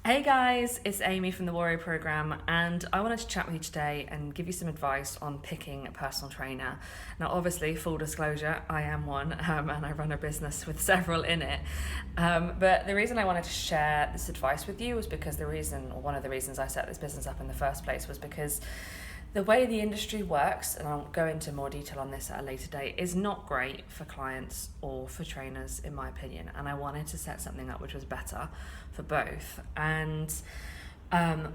Hey guys, it's Amy from the Warrior Programme, and I wanted to chat with you today and give you some advice on picking a personal trainer. Now, obviously, full disclosure, I am one, and I run a business with several in it. But the reason I wanted to share this advice with you was because one of the reasons I set this business up in the first place was because the way the industry works, and I'll go into more detail on this at a later date, is not great for clients or for trainers, in my opinion. And I wanted to set something up which was better for both. And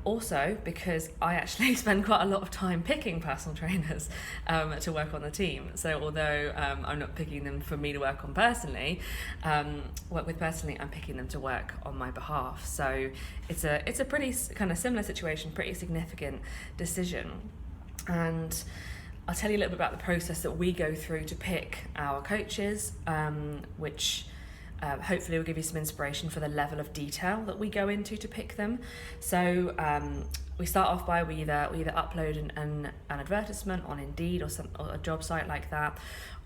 also because I actually spend quite a lot of time picking personal trainers to work on the team. So although I'm not picking them for me to work on personally, I'm picking them to work on my behalf. So it's a pretty kind of similar situation, pretty significant decision. And I'll tell you a little bit about the process that we go through to pick our coaches, which hopefully will give you some inspiration for the level of detail that we go into to pick them. So we start off by we either upload an advertisement on Indeed or a job site like that,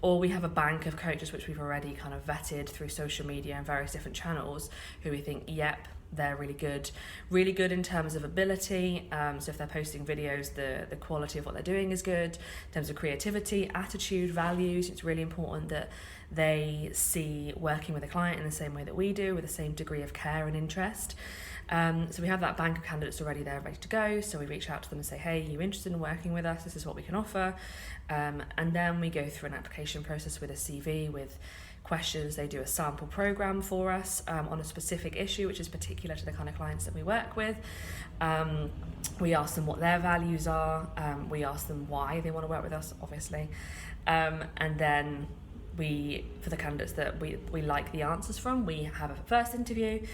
or we have a bank of coaches which we've already kind of vetted through social media and various different channels who we think, yep, they're really good in terms of ability. So if they're posting videos, the quality of what they're doing is good. In terms of creativity, attitude, values, it's really important that they see working with a client in the same way that we do, with the same degree of care and interest. So we have that bank of candidates already there ready to go. So we reach out to them and say, hey, you interested in working with us? This is what we can offer. And then we go through an application process with a CV, with questions. They do a sample program for us on a specific issue which is particular to the kind of clients that we work with. We ask them what their values are. We ask them why they want to work with us, obviously. And then for the candidates that we like the answers from, we have a first interview.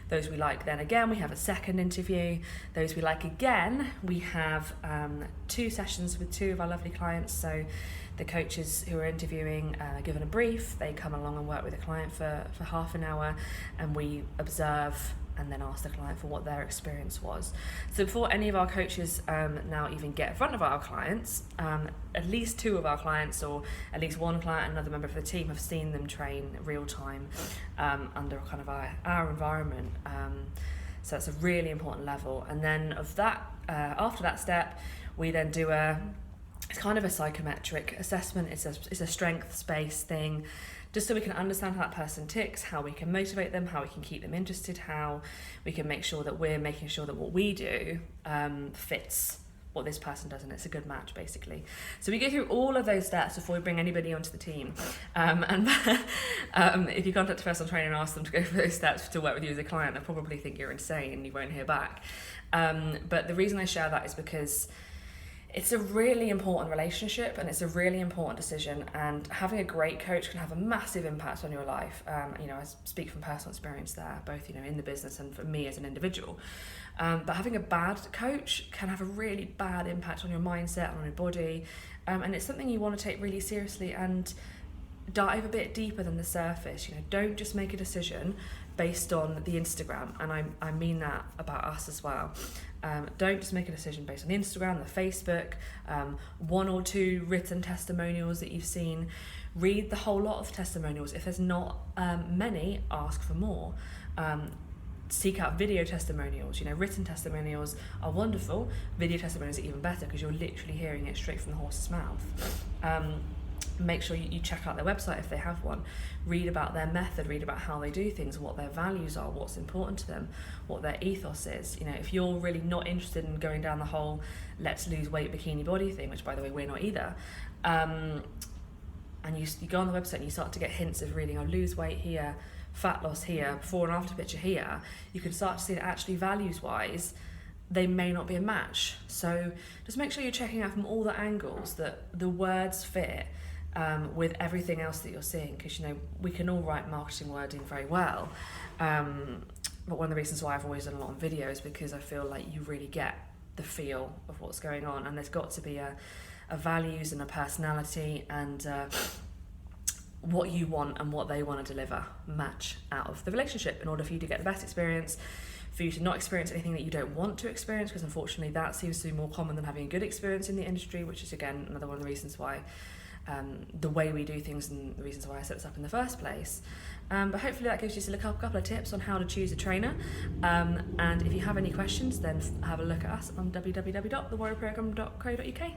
Those we like, then again, we have a second interview. Those we like again, we have 2 sessions with 2 of our lovely clients. So the coaches who are interviewing are given a brief. They come along and work with the client for half an hour, and we observe and then ask the client for what their experience was. So before any of our coaches now even get in front of our clients, at least 2 of our clients, or at least one client and another member of the team, have seen them train real time under kind of our environment. So that's a really important level. And then after that step, we then do it's kind of a psychometric assessment. It's a strengths-based thing, just so we can understand how that person ticks, how we can motivate them, how we can keep them interested, how we can make sure that we're making sure that what we do fits what this person does, and it's a good match, basically. So we go through all of those steps before we bring anybody onto the team. And if you contact a personal trainer and ask them to go through those steps to work with you as a client, they'll probably think you're insane and you won't hear back. But the reason I share that is because it's a really important relationship and it's a really important decision, and having a great coach can have a massive impact on your life. I speak from personal experience there, both in the business and for me as an individual. But having a bad coach can have a really bad impact on your mindset and on your body, and it's something you want to take really seriously and dive a bit deeper than the surface. Don't just make a decision based on the Instagram, and I mean that about us as well. Don't just make a decision based on the Instagram, the Facebook, 1 or 2 written testimonials that you've seen. Read the whole lot of testimonials. If there's not many, ask for more. Seek out video testimonials. Written testimonials are wonderful. Video testimonials are even better because you're literally hearing it straight from the horse's mouth. Make sure you check out their website if they have one. Read about their method, read about how they do things, what their values are, what's important to them, what their ethos is. If you're really not interested in going down the whole let's lose weight bikini body thing, which by the way we're not either, and you go on the website and you start to get hints of reading, lose weight here, fat loss here, before and after picture here, you can start to see that actually values wise they may not be a match. So just make sure you're checking out from all the angles that the words fit with everything else that you're seeing, because we can all write marketing wording very well, but one of the reasons why I've always done a lot on video is because I feel like you really get the feel of what's going on, and there's got to be a values and a personality and what you want and what they want to deliver match out of the relationship in order for you to get the best experience, for you to not experience anything that you don't want to experience, because unfortunately that seems to be more common than having a good experience in the industry, which is again another one of the reasons why the way we do things and the reasons why I set this up in the first place. But hopefully that gives you just a couple of tips on how to choose a trainer. And if you have any questions, then have a look at us on www.thewarriorprogram.co.uk.